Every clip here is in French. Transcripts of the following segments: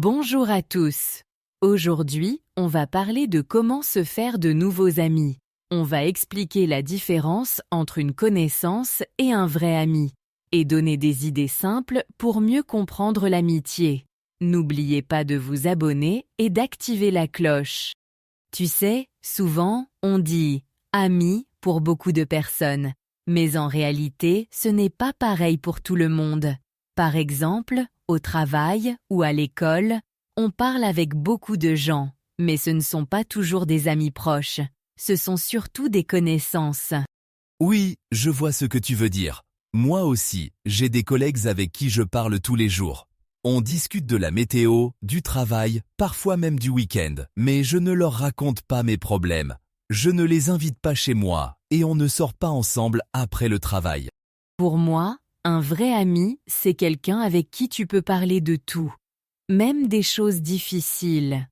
Bonjour à tous. Aujourd'hui, on va parler de comment se faire de nouveaux amis. On va expliquer la différence entre une connaissance et un vrai ami, et donner des idées simples pour mieux comprendre l'amitié. N'oubliez pas de vous abonner et d'activer la cloche. Tu sais, souvent, on dit « ami » pour beaucoup de personnes, mais en réalité, ce n'est pas pareil pour tout le monde. Par exemple, au travail ou à l'école, on parle avec beaucoup de gens, mais ce ne sont pas toujours des amis proches. Ce sont surtout des connaissances. Oui, je vois ce que tu veux dire. Moi aussi, j'ai des collègues avec qui je parle tous les jours. On discute de la météo, du travail, parfois même du week-end, mais je ne leur raconte pas mes problèmes. Je ne les invite pas chez moi et on ne sort pas ensemble après le travail. Pour moi, un vrai ami, c'est quelqu'un avec qui tu peux parler de tout, même des choses difficiles.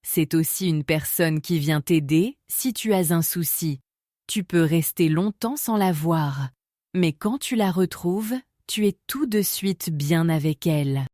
C'est aussi une personne qui vient t'aider si tu as un souci. Tu peux rester longtemps sans la voir, mais quand tu la retrouves, tu es tout de suite bien avec elle.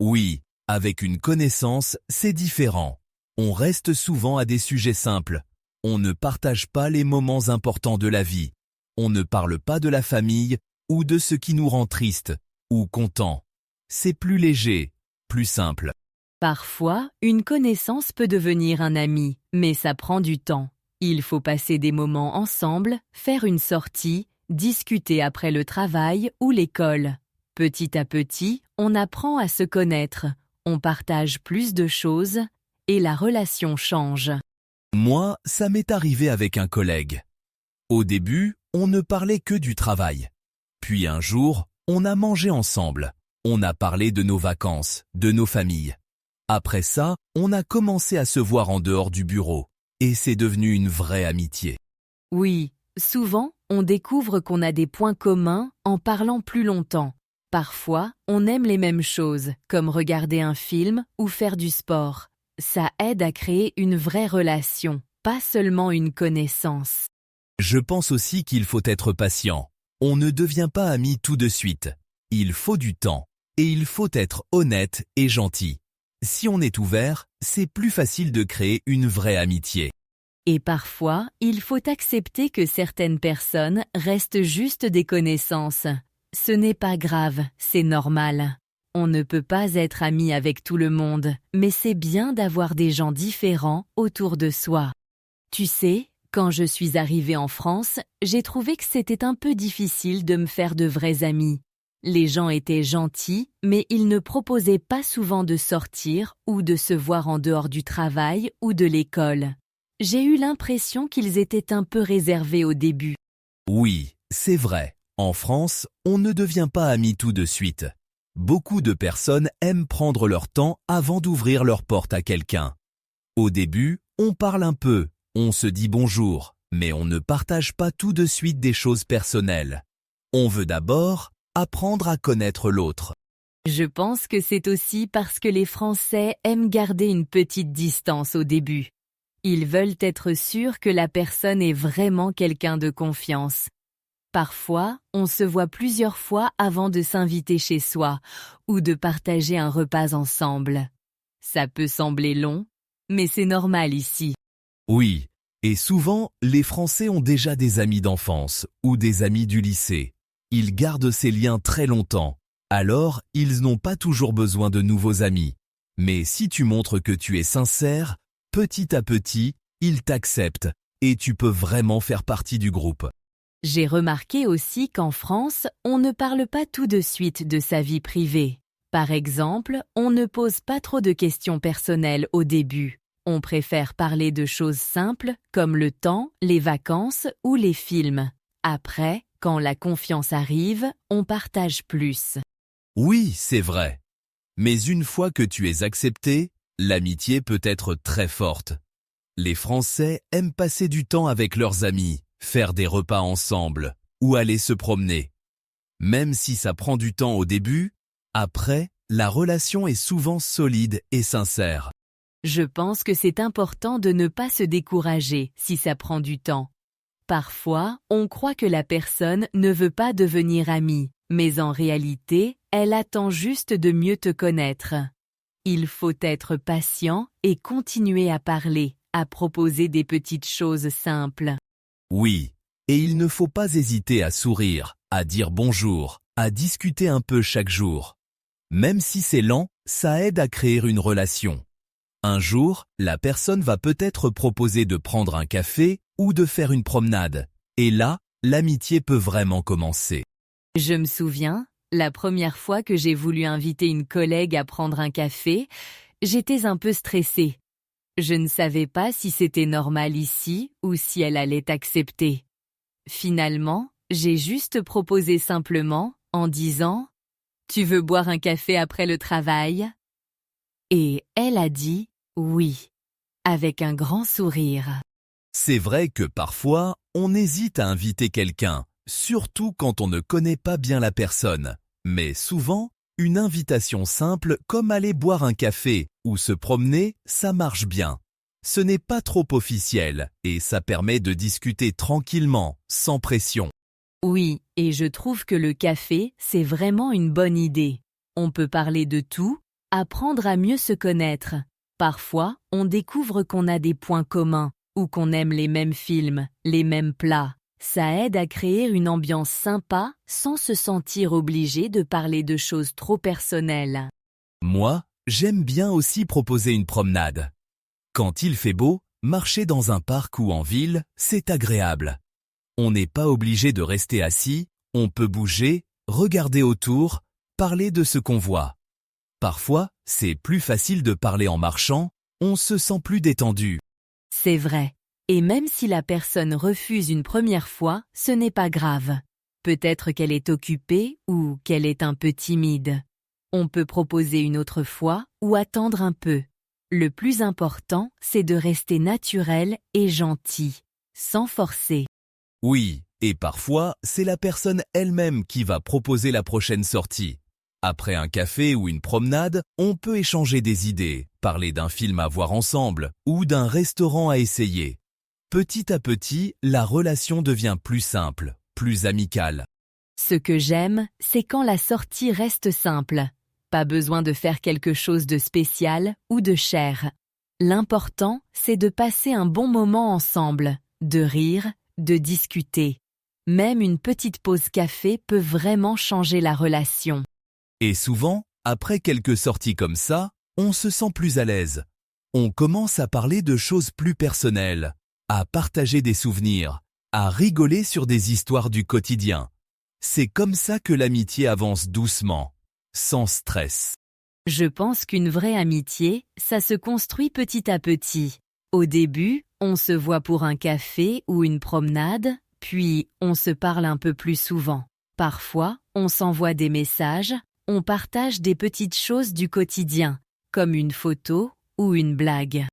Oui, avec une connaissance, c'est différent. On reste souvent à des sujets simples. On ne partage pas les moments importants de la vie. On ne parle pas de la famille ou de ce qui nous rend tristes ou contents. C'est plus léger, plus simple. Parfois, une connaissance peut devenir un ami, mais ça prend du temps. Il faut passer des moments ensemble, faire une sortie, discuter après le travail ou l'école. Petit à petit, on apprend à se connaître, on partage plus de choses et la relation change. Moi, ça m'est arrivé avec un collègue. Au début, on ne parlait que du travail. Puis un jour, on a mangé ensemble. On a parlé de nos vacances, de nos familles. Après ça, on a commencé à se voir en dehors du bureau. Et c'est devenu une vraie amitié. Oui, souvent, on découvre qu'on a des points communs en parlant plus longtemps. Parfois, on aime les mêmes choses, comme regarder un film ou faire du sport. Ça aide à créer une vraie relation, pas seulement une connaissance. Je pense aussi qu'il faut être patient. On ne devient pas ami tout de suite. Il faut du temps. Et il faut être honnête et gentil. Si on est ouvert, c'est plus facile de créer une vraie amitié. Et parfois, il faut accepter que certaines personnes restent juste des connaissances. Ce n'est pas grave, c'est normal. On ne peut pas être ami avec tout le monde, mais c'est bien d'avoir des gens différents autour de soi. Tu sais, quand je suis arrivée en France, j'ai trouvé que c'était un peu difficile de me faire de vrais amis. Les gens étaient gentils, mais ils ne proposaient pas souvent de sortir ou de se voir en dehors du travail ou de l'école. J'ai eu l'impression qu'ils étaient un peu réservés au début. Oui, c'est vrai. En France, on ne devient pas ami tout de suite. Beaucoup de personnes aiment prendre leur temps avant d'ouvrir leur porte à quelqu'un. Au début, on parle un peu, on se dit bonjour, mais on ne partage pas tout de suite des choses personnelles. On veut d'abord apprendre à connaître l'autre. Je pense que c'est aussi parce que les Français aiment garder une petite distance au début. Ils veulent être sûrs que la personne est vraiment quelqu'un de confiance. Parfois, on se voit plusieurs fois avant de s'inviter chez soi ou de partager un repas ensemble. Ça peut sembler long, mais c'est normal ici. Oui, et souvent, les Français ont déjà des amis d'enfance ou des amis du lycée. Ils gardent ces liens très longtemps, alors ils n'ont pas toujours besoin de nouveaux amis. Mais si tu montres que tu es sincère, petit à petit, ils t'acceptent et tu peux vraiment faire partie du groupe. J'ai remarqué aussi qu'en France, on ne parle pas tout de suite de sa vie privée. Par exemple, on ne pose pas trop de questions personnelles au début. On préfère parler de choses simples comme le temps, les vacances ou les films. Après, quand la confiance arrive, on partage plus. Oui, c'est vrai. Mais une fois que tu es accepté, l'amitié peut être très forte. Les Français aiment passer du temps avec leurs amis, faire des repas ensemble ou aller se promener. Même si ça prend du temps au début, après, la relation est souvent solide et sincère. Je pense que c'est important de ne pas se décourager si ça prend du temps. Parfois, on croit que la personne ne veut pas devenir amie, mais en réalité, elle attend juste de mieux te connaître. Il faut être patient et continuer à parler, à proposer des petites choses simples. Oui, et il ne faut pas hésiter à sourire, à dire bonjour, à discuter un peu chaque jour. Même si c'est lent, ça aide à créer une relation. Un jour, la personne va peut-être proposer de prendre un café ou de faire une promenade. Et là, l'amitié peut vraiment commencer. Je me souviens, la première fois que j'ai voulu inviter une collègue à prendre un café, j'étais un peu stressée. Je ne savais pas si c'était normal ici ou si elle allait accepter. Finalement, j'ai juste proposé simplement en disant « Tu veux boire un café après le travail ?» Et elle a dit « Oui », avec un grand sourire. C'est vrai que parfois, on hésite à inviter quelqu'un, surtout quand on ne connaît pas bien la personne. Mais souvent, une invitation simple comme aller boire un café ou se promener, ça marche bien. Ce n'est pas trop officiel et ça permet de discuter tranquillement, sans pression. Oui, et je trouve que le café, c'est vraiment une bonne idée. On peut parler de tout, apprendre à mieux se connaître. Parfois, on découvre qu'on a des points communs, ou qu'on aime les mêmes films, les mêmes plats. Ça aide à créer une ambiance sympa sans se sentir obligé de parler de choses trop personnelles. Moi, j'aime bien aussi proposer une promenade. Quand il fait beau, marcher dans un parc ou en ville, c'est agréable. On n'est pas obligé de rester assis, on peut bouger, regarder autour, parler de ce qu'on voit. Parfois, c'est plus facile de parler en marchant, on se sent plus détendu. C'est vrai. Et même si la personne refuse une première fois, ce n'est pas grave. Peut-être qu'elle est occupée ou qu'elle est un peu timide. On peut proposer une autre fois ou attendre un peu. Le plus important, c'est de rester naturel et gentil, sans forcer. Oui, et parfois, c'est la personne elle-même qui va proposer la prochaine sortie. Après un café ou une promenade, on peut échanger des idées, parler d'un film à voir ensemble ou d'un restaurant à essayer. Petit à petit, la relation devient plus simple, plus amicale. Ce que j'aime, c'est quand la sortie reste simple. Pas besoin de faire quelque chose de spécial ou de cher. L'important, c'est de passer un bon moment ensemble, de rire, de discuter. Même une petite pause café peut vraiment changer la relation. Et souvent, après quelques sorties comme ça, on se sent plus à l'aise. On commence à parler de choses plus personnelles, à partager des souvenirs, à rigoler sur des histoires du quotidien. C'est comme ça que l'amitié avance doucement, sans stress. Je pense qu'une vraie amitié, ça se construit petit à petit. Au début, on se voit pour un café ou une promenade, puis on se parle un peu plus souvent. Parfois, on s'envoie des messages, on partage des petites choses du quotidien, comme une photo ou une blague.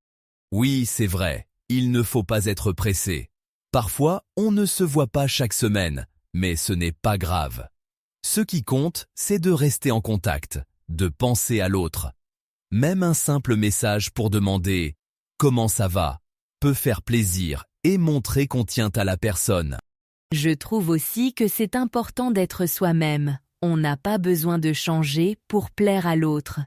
Oui, c'est vrai, il ne faut pas être pressé. Parfois, on ne se voit pas chaque semaine, mais ce n'est pas grave. Ce qui compte, c'est de rester en contact, de penser à l'autre. Même un simple message pour demander « Comment ça va ?» peut faire plaisir et montrer qu'on tient à la personne. Je trouve aussi que c'est important d'être soi-même. On n'a pas besoin de changer pour plaire à l'autre.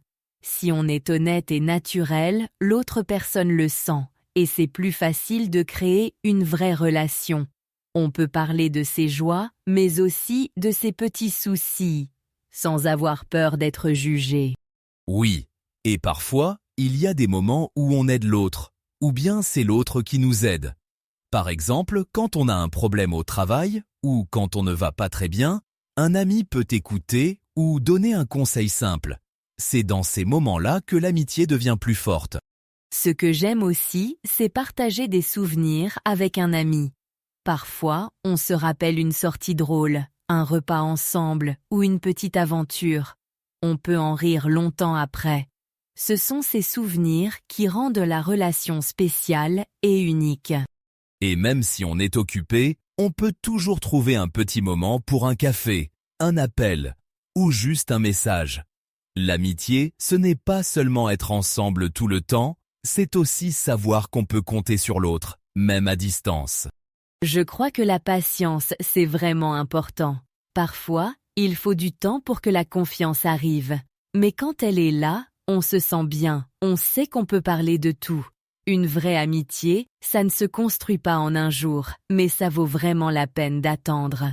Si on est honnête et naturel, l'autre personne le sent, et c'est plus facile de créer une vraie relation. On peut parler de ses joies, mais aussi de ses petits soucis, sans avoir peur d'être jugé. Oui, et parfois, il y a des moments où on aide l'autre, ou bien c'est l'autre qui nous aide. Par exemple, quand on a un problème au travail, ou quand on ne va pas très bien, un ami peut écouter ou donner un conseil simple. C'est dans ces moments-là que l'amitié devient plus forte. Ce que j'aime aussi, c'est partager des souvenirs avec un ami. Parfois, on se rappelle une sortie drôle, un repas ensemble ou une petite aventure. On peut en rire longtemps après. Ce sont ces souvenirs qui rendent la relation spéciale et unique. Et même si on est occupé, on peut toujours trouver un petit moment pour un café, un appel ou juste un message. L'amitié, ce n'est pas seulement être ensemble tout le temps, c'est aussi savoir qu'on peut compter sur l'autre, même à distance. Je crois que la patience, c'est vraiment important. Parfois, il faut du temps pour que la confiance arrive. Mais quand elle est là, On se sent bien, on sait qu'on peut parler de tout. Une vraie amitié, ça ne se construit pas en un jour, mais ça vaut vraiment la peine d'attendre.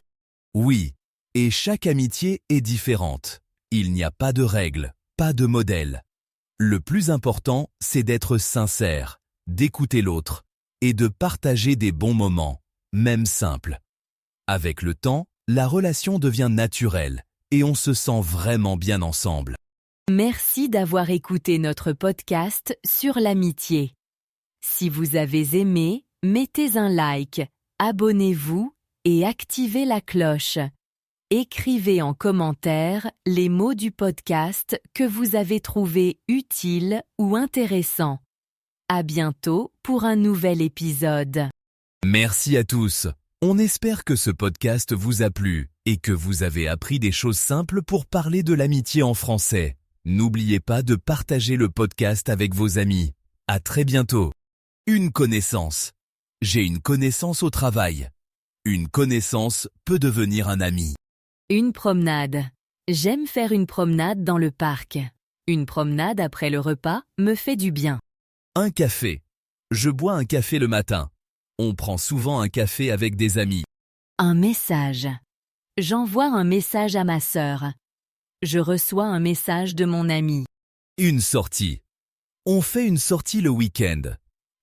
Oui, et chaque amitié est différente. Il n'y a pas de règles, pas de modèle. Le plus important, c'est d'être sincère, d'écouter l'autre et de partager des bons moments, même simples. Avec le temps, la relation devient naturelle et on se sent vraiment bien ensemble. Merci d'avoir écouté notre podcast sur l'amitié. Si vous avez aimé, mettez un like, abonnez-vous et activez la cloche. Écrivez en commentaire les mots du podcast que vous avez trouvés utiles ou intéressants. À bientôt pour un nouvel épisode. Merci à tous. On espère que ce podcast vous a plu et que vous avez appris des choses simples pour parler de l'amitié en français. N'oubliez pas de partager le podcast avec vos amis. À très bientôt. Une connaissance. J'ai une connaissance au travail. Une connaissance peut devenir un ami. Une promenade. J'aime faire une promenade dans le parc. Une promenade après le repas me fait du bien. Un café. Je bois un café le matin. On prend souvent un café avec des amis. Un message. J'envoie un message à ma sœur. Je reçois un message de mon ami. Une sortie. On fait une sortie le week-end.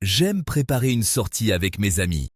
J'aime préparer une sortie avec mes amis.